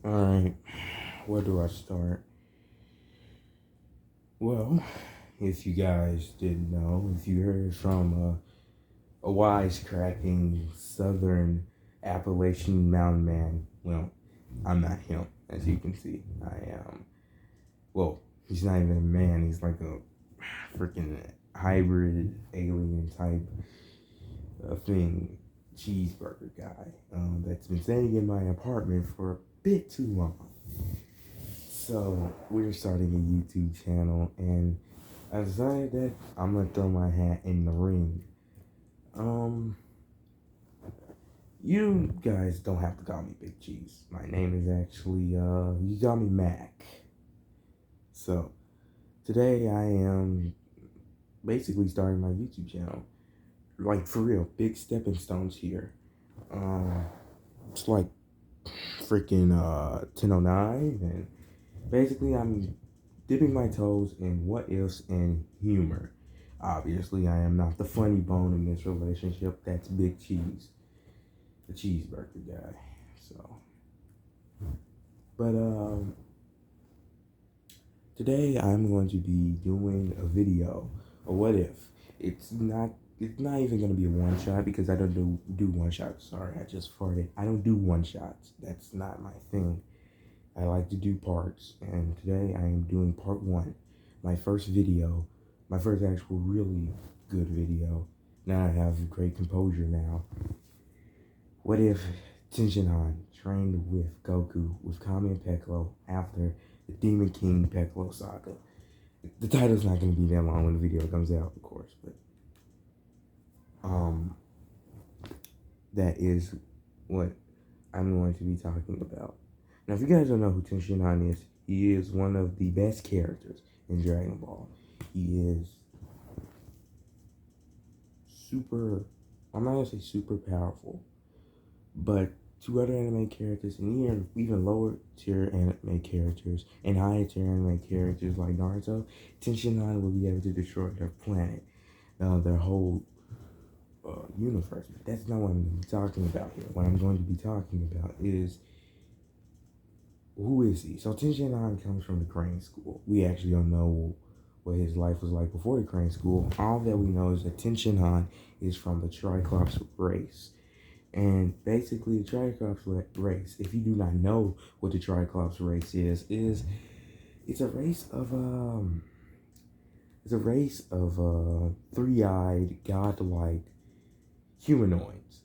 Alright, where do I start? Well, if you guys didn't know, if you heard from a wisecracking southern Appalachian mountain man, well, I'm not him, as you can see. I am, well, he's not even a man, he's like a freaking hybrid alien type thing, cheeseburger guy that's been staying in my apartment for a bit too long. So we're starting a YouTube channel, and I decided that I'm gonna throw my hat in the ring. Um, you guys don't have to call me Big Cheese. My name is actually you call me Mack. So today I am basically starting my YouTube channel. Like for real, big stepping stones here. Um, it's like freaking 10:09, and basically I'm dipping my toes in what ifs and humor. Obviously, I am not the funny bone in this relationship. That's Big Cheese, the cheeseburger guy. So, but today I'm going to be doing a video. A what if? It's not. It's not even gonna be a one shot because I don't do one shots. Sorry, I just farted. I don't do one shots. That's not my thing. I like to do parts, and today I am doing part one. My first video, my first actual really good video. Now I have great composure now. What if Tien trained with Goku, with Kami and Piccolo after the Demon King Piccolo saga? The title's not going to be that long when the video comes out, of course, but um, that is what I'm going to be talking about. Now, if you guys don't know who Tien is, he is one of the best characters in Dragon Ball. He is super, I'm not going to say super powerful, but to other anime characters and even lower tier anime characters and higher tier anime characters like Naruto, Tien will be able to destroy their planet, their whole universe. But that's not what I'm going to be talking about here. What I'm going to be talking about is, who is he? So Tien comes from the Crane School. We actually don't know what his life was like before the Crane School. All that we know is that Tien is from the Triclops race. And basically, the Triclops race, if you do not know what the Triclops race is it's a race of three-eyed, godlike humanoids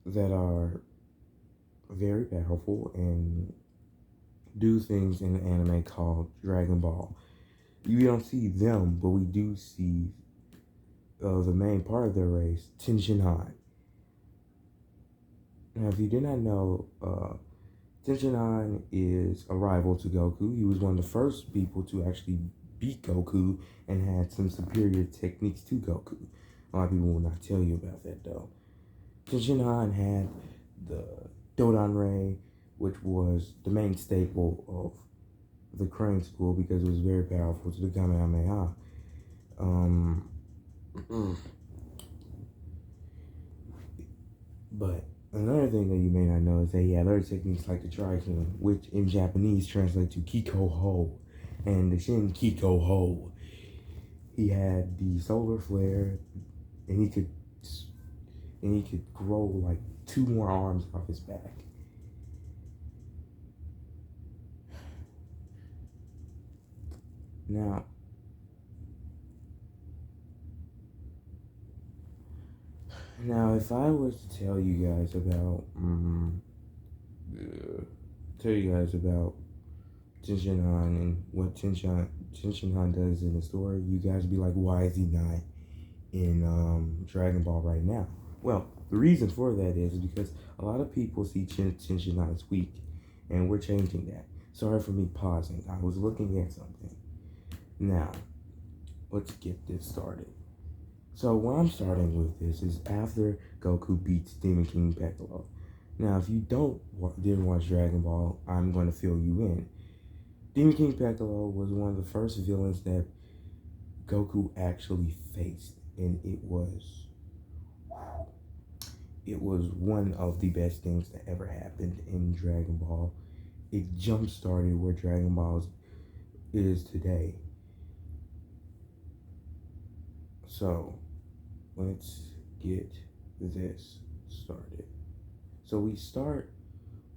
that are very powerful and do things in an anime called Dragon Ball. We don't see them, but we do see the main part of their race, Tien. Now, if you did not know, Tien is a rival to Goku. He was one of the first people to actually beat Goku and had some superior techniques to Goku. A lot of people will not tell you about that, though. Tien had the Dodon Ray, which was the main staple of the Crane School because it was very powerful to the Kamehameha. But another thing that you may not know is that he had other techniques like the Trikin, which in Japanese translate to Kiko Ho, and the Shin Kiko Ho. He had the solar flare, and he could grow like 2 more arms off his back. Now, if I was to tell you guys about, Tien and what Tien does in the story, you guys would be like, why is he not in Dragon Ball right now? Well, the reason for that is because a lot of people see Tien as weak, and we're changing that. Sorry for me pausing. I was looking at something. Now, let's get this started. So what I'm starting with this is after Goku beats Demon King Piccolo. Now, if you didn't watch Dragon Ball, I'm going to fill you in. Demon King Piccolo was one of the first villains that Goku actually faced, and it was it was one of the best things that ever happened in Dragon Ball. It jump started where Dragon Ball is today. So let's get this started. So we start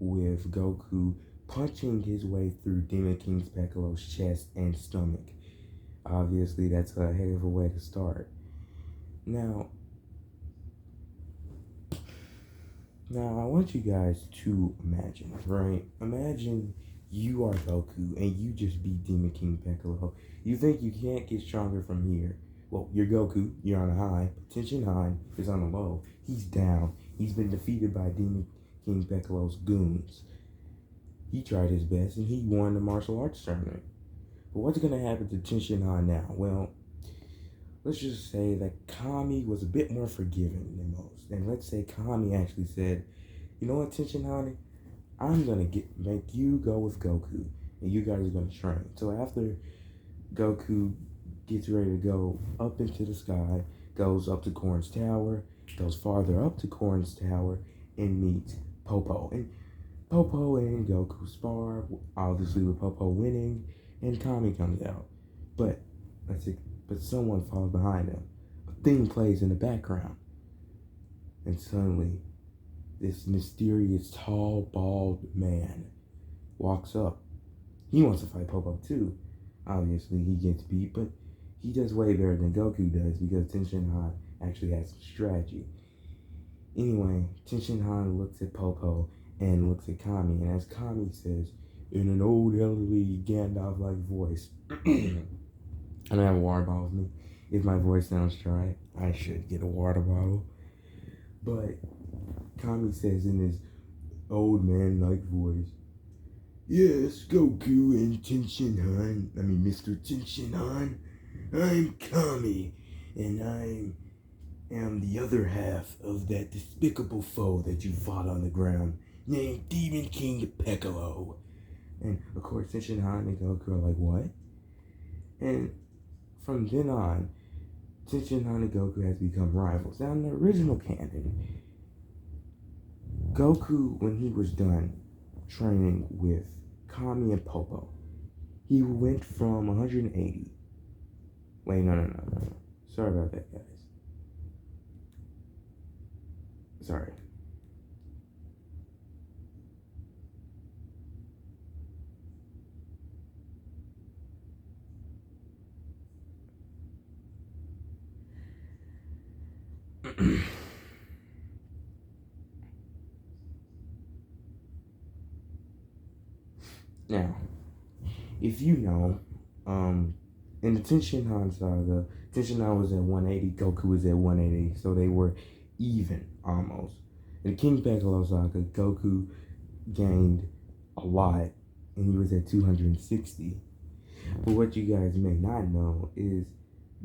with Goku punching his way through Demon King Piccolo's chest and stomach. Obviously, that's a heck of a way to start. Now, I want you guys to imagine, right? Imagine you are Goku and you just beat Demon King Piccolo. You think you can't get stronger from here. Well, you're Goku, you're on a high, but Tien Shinhan is on a low. He's down. He's been defeated by Demon King Piccolo's goons. He tried his best and he won the martial arts tournament. But what's going to happen to Tien Shinhan now? Well, let's just say that Kami was a bit more forgiving than most. And let's say Kami actually said, you know what, Tien Shinhan, I'm going to make you go with Goku. And you guys are going to train. So after Goku gets ready to go up into the sky, goes up to Korn's tower, goes farther up to Korn's tower, and meets Popo. And Popo and Goku spar, obviously with Popo winning, and Kami comes out. But someone falls behind him. A thing plays in the background. And suddenly, this mysterious, tall, bald man walks up. He wants to fight Popo too. Obviously, he gets beat, but he does way better than Goku does because Tien Shinhan actually has some strategy. Anyway, Tien Shinhan looks at Popo and looks at Kami, and as Kami says, in an old elderly Gandalf-like voice, I don't have a water bottle with me. If my voice sounds dry, I should get a water bottle. But Kami says in his old man-like voice, yes, Goku and Mr. Tien Shinhan, I'm Kami, and I am the other half of that despicable foe that you fought on the ground, named Demon King Piccolo. And of course, Tien Shinhan and Goku are like, what? And from then on, Tien Shinhan and Goku has become rivals. Now, in the original canon, Goku, when he was done training with Kami and Popo, he went from 180. Wait, no. Sorry about that, guys. Sorry. Now, if you know, in the Tien Shinhan saga, Tien Shinhan was at 180, Goku was at 180, so they were even, almost. In the King Piccolo saga, Goku gained a lot, and he was at 260. But what you guys may not know is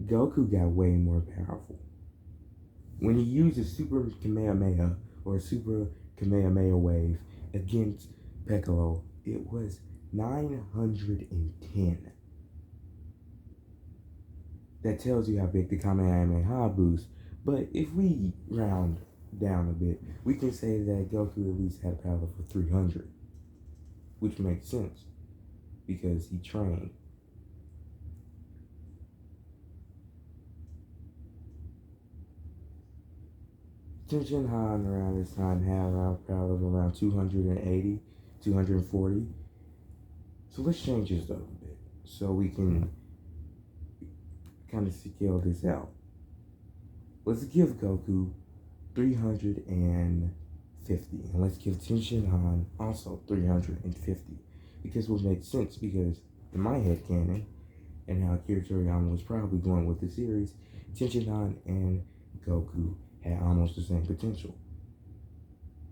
Goku got way more powerful. When he used a Super Kamehameha or Super Kamehameha wave against Piccolo, it was 910. That tells you how big the Kamehameha boost. But if we round down a bit, we can say that Goku at least had power for 300, which makes sense because he trained. Tien Shinhan around this time had a power of around 280, 240. So let's change this up a bit so we can kind of scale this out. Let's give Goku 350, and let's give Tien Shinhan also 350, because it will make sense, because in my head canon, and how Akira Toriyama was probably going with the series, Tien Shinhan and Goku had almost the same potential.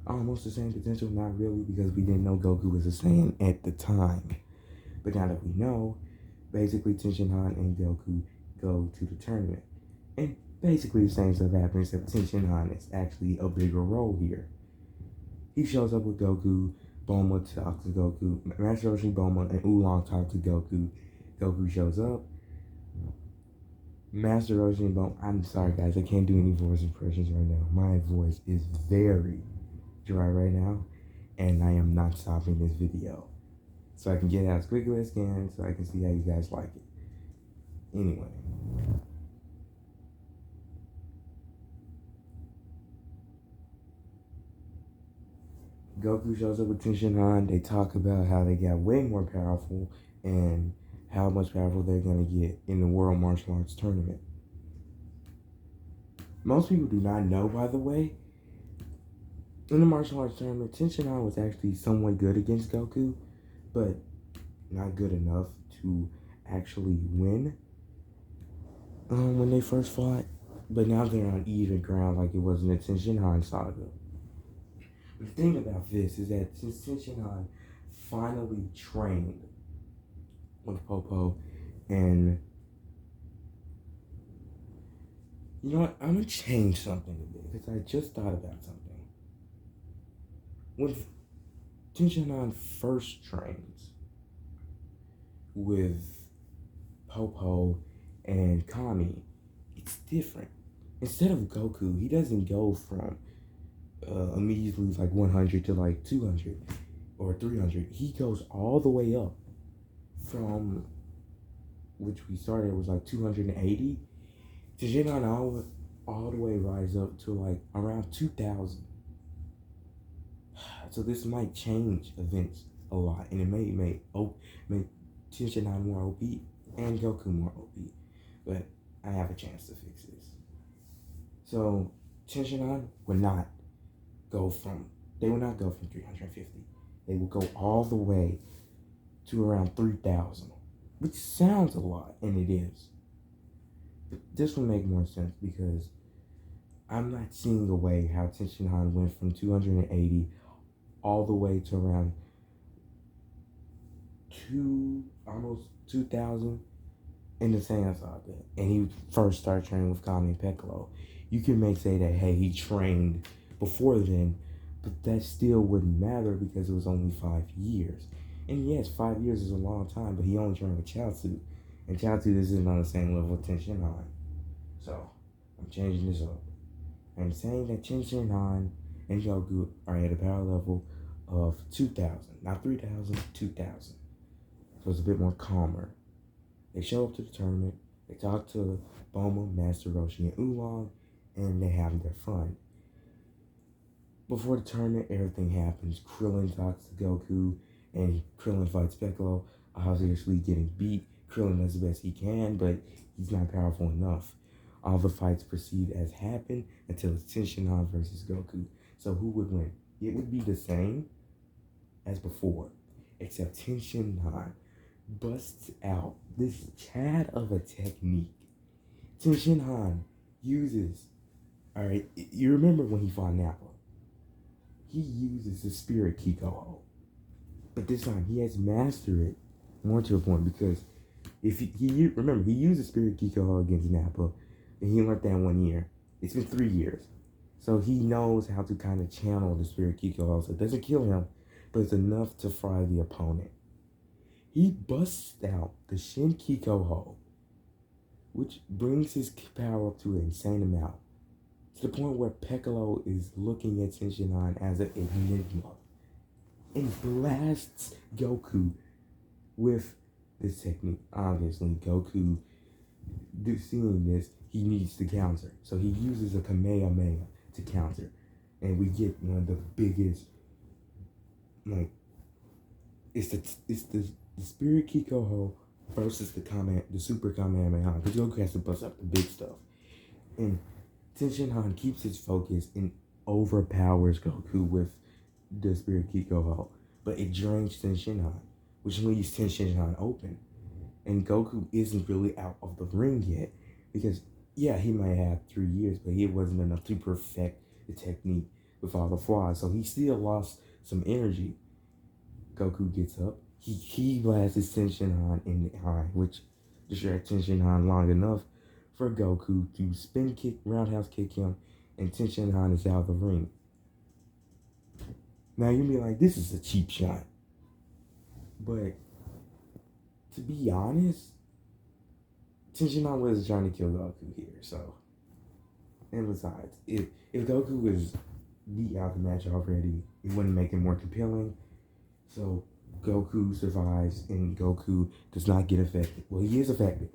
Almost the same potential, not really, because we didn't know Goku was a Saiyan at the time. But now that we know, basically Tien Shinhan and Goku go to the tournament. And basically the same stuff happens, except Tien Shinhan is actually a bigger role here. He shows up with Goku, Bulma talks to Goku, Master Roshi, Bulma, and Oolong talk to Goku. Goku shows up. Master Roshi Bone. I'm sorry, guys. I can't do any voice impressions right now. My voice is very dry right now, and I am not stopping this video. So I can get out as quickly as I can, so I can see how you guys like it. Anyway. Goku shows up with Tien Shinhan. They talk about how they got way more powerful and how much powerful they're going to get in the World Martial Arts Tournament. Most people do not know, by the way, in the martial arts tournament, Tien Shinhan was actually somewhat good against Goku, but not good enough to actually win when they first fought. But now they're on even ground like it was in the Tien Shinhan saga. The thing about this is that since Tien Shinhan finally trained with Popo, and you know what, I'm gonna change something a bit because I just thought about something. When Tien Shinhan first trains with Popo and Kami, it's different. Instead of Goku, he doesn't go from immediately like 100 to like 200 or 300. He goes all the way up from which we started was like 280 to Shinhan all the way rise up to like around 2000. So this might change events a lot, and it may make Tien Shinhan more OP and Goku more OP. But I have a chance to fix this. So Tien Shinhan would not go from 350. They will go all the way to around 3,000, which sounds a lot, and it is. But this will make more sense because I'm not seeing a way how Tien Shinhan went from 280 all the way to around almost 2,000 in the Saiyan saga, and he first started training with Kami and Piccolo. You can say that, hey, he trained before then, but that still wouldn't matter because it was only 5 years. And yes, 5 years is a long time, but he only trained with Chaozu, and Chaozu isn't on the same level with Tien Shinhan. So I'm changing this up. I'm saying that Tien Shinhan and Goku are at a power level of 2,000, not 3,000, 2,000. So it's a bit more calmer. They show up to the tournament, they talk to Bulma, Master Roshi, and Oolong, and they have their fun. Before the tournament, everything happens. Krillin talks to Goku, and Krillin fights Piccolo, obviously getting beat. Krillin does the best he can, but he's not powerful enough. All the fights proceed as happened until it's Tien Shinhan versus Goku. So who would win? It would be the same as before, except Tien Shinhan busts out this chat of a technique. Tien Shinhan uses, alright, you remember when he fought Nappa? He uses the Spirit Kikoho. But this time he has mastered it more to a point because if he remember, he used the Spirit Kikoho against Nappa, and he learned that in 1 year. It's been 3 years. So he knows how to kind of channel the Spirit Kikoho, so it doesn't kill him, but it's enough to fry the opponent. He busts out the Shin Kikoho, which brings his power up to an insane amount, to the point where Piccolo is looking at Tien Shinhan as an enigma, and blasts Goku with this technique. Obviously, Goku, seeing this, he needs to counter. So he uses a Kamehameha to counter. And we get one of the biggest, like, it's the Spirit Kikoho versus the Super Kamehameha. Because Goku has to bust up the big stuff. And Tien Shinhan keeps his focus and overpowers Goku with the Spirit Kikoho. But it drains Tien Shinhan, which leaves Tien Shinhan open. And Goku isn't really out of the ring yet. Because, yeah, he might have 3 years, but it wasn't enough to perfect the technique with all the flaws. So he still lost some energy. Goku gets up. He blasts Tien Shinhan in the eye, which distracts Tien Shinhan long enough for Goku to spin kick, roundhouse kick him, and Tien Shinhan is out of the ring. Now you'll be like, this is a cheap shot. But to be honest, Tenshinhan was trying to kill Goku here, so. And besides, if Goku was beat out the match already, it wouldn't make it more compelling. So Goku survives, and Goku does not get affected. Well, he is affected,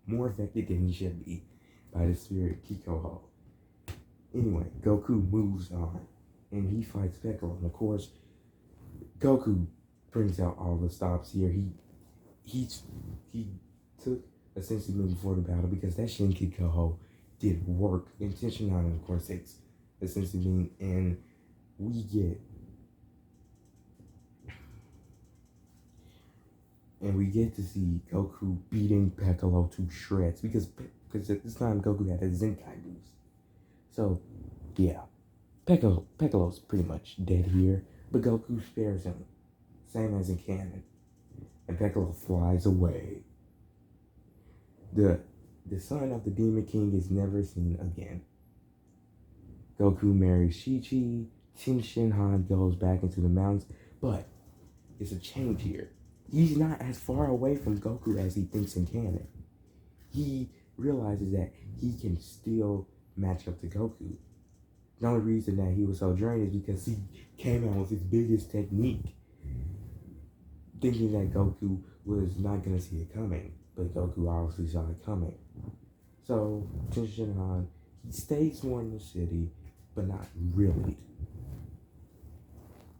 more affected than he should be, by the spirit Kikoho. Anyway, Goku moves on, and he fights Piccolo. And of course, Goku brings out all the stops here. He took a sensu bean before the battle because that Shin Kikoho did work. Tenshinhan, of course, takes a sensu bean, and we get to see Goku beating Piccolo to shreds because at this time Goku had a Zenkai boost. So yeah, Piccolo's pretty much dead here, but Goku spares him, same as in canon, and Piccolo flies away. The son of the Demon King is never seen again. Goku marries Chi-Chi. Shinhan goes back into the mountains, but it's a change here. He's not as far away from Goku as he thinks in canon. He realizes that he can still match up to Goku. The only reason that he was so drained is because he came out with his biggest technique, thinking that Goku was not going to see it coming. But Goku obviously saw it coming. So, Tenshinhan, he stays more in the city, but not really.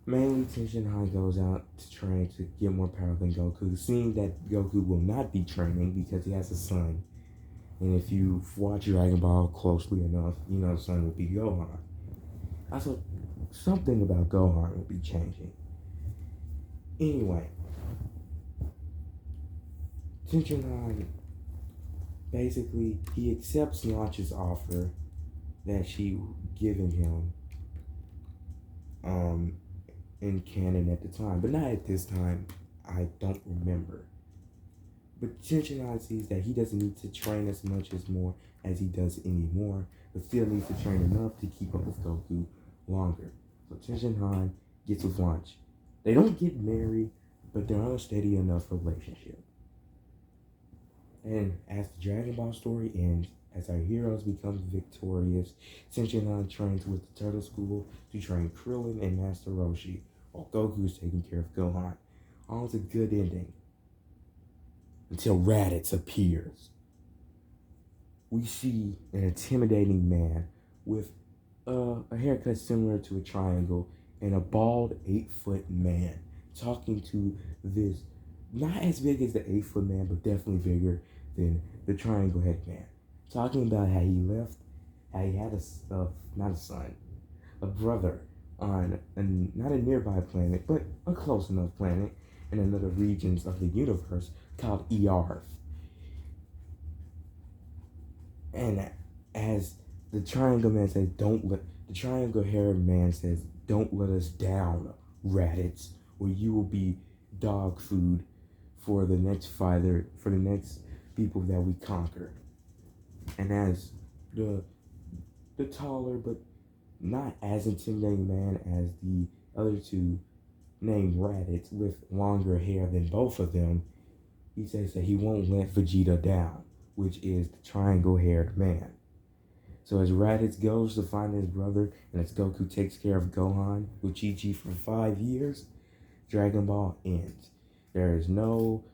Mainly, Tenshinhan goes out to train to get more power than Goku, seeing that Goku will not be training because he has a son. And if you watch Dragon Ball closely enough, you know the son will be Gohan. Also, something about Gohan will be changing. Anyway, Tenshinhan, basically, he accepts Launch's offer that she given him in canon at the time, but not at this time. I don't remember. But Tenshinhan sees that he doesn't need to train as much as more as he does anymore, but still needs to train enough to keep up with Goku longer. So Tenshinhan gets with Launch. They don't get married, but they're on a steady enough relationship. And as the Dragon Ball story ends, as our heroes become victorious, Tenshinhan trains with the Turtle School to train Krillin and Master Roshi, while Goku is taking care of Gohan. All's a good ending. Until Raditz appears. We see an intimidating man with a haircut similar to a triangle and a bald 8-foot man talking to this, not as big as the 8-foot man, but definitely bigger than the triangle head man. Talking about how he had a brother on not a nearby planet, but a close enough planet in another regions of the universe called Earth. And as the triangle man says, the triangle haired man says, don't let us down, Raditz, or you will be dog food for the next fighter, for the next people that we conquer. And as the taller but not as intimidating man as the other two named Raditz with longer hair than both of them, he says that he won't let Vegeta down, which is the triangle-haired man. So as Raditz goes to find his brother, and as Goku takes care of Gohan with Chi-Chi for 5 years, Dragon Ball ends. There is no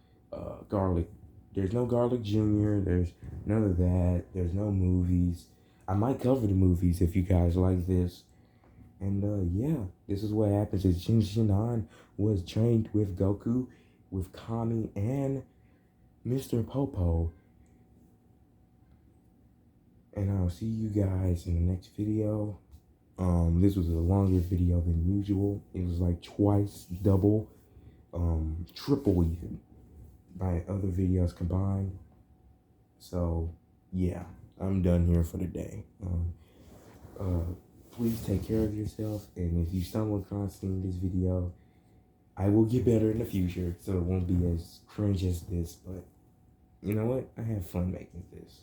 Garlic. There's no Garlic Jr. There's none of that. There's no movies. I might cover the movies if you guys like this. And yeah, this is what happens. Is Shinhan was trained with Goku, with Kami, and Mr. Popo. And I'll see you guys in the next video. This was a longer video than usual. It was like twice, double, triple even, my other videos combined. So yeah, I'm done here for the day. Please take care of yourself, and if you stumble across seeing this video, I will get better in the future, so it won't be as cringe as this, but you know what? I have fun making this.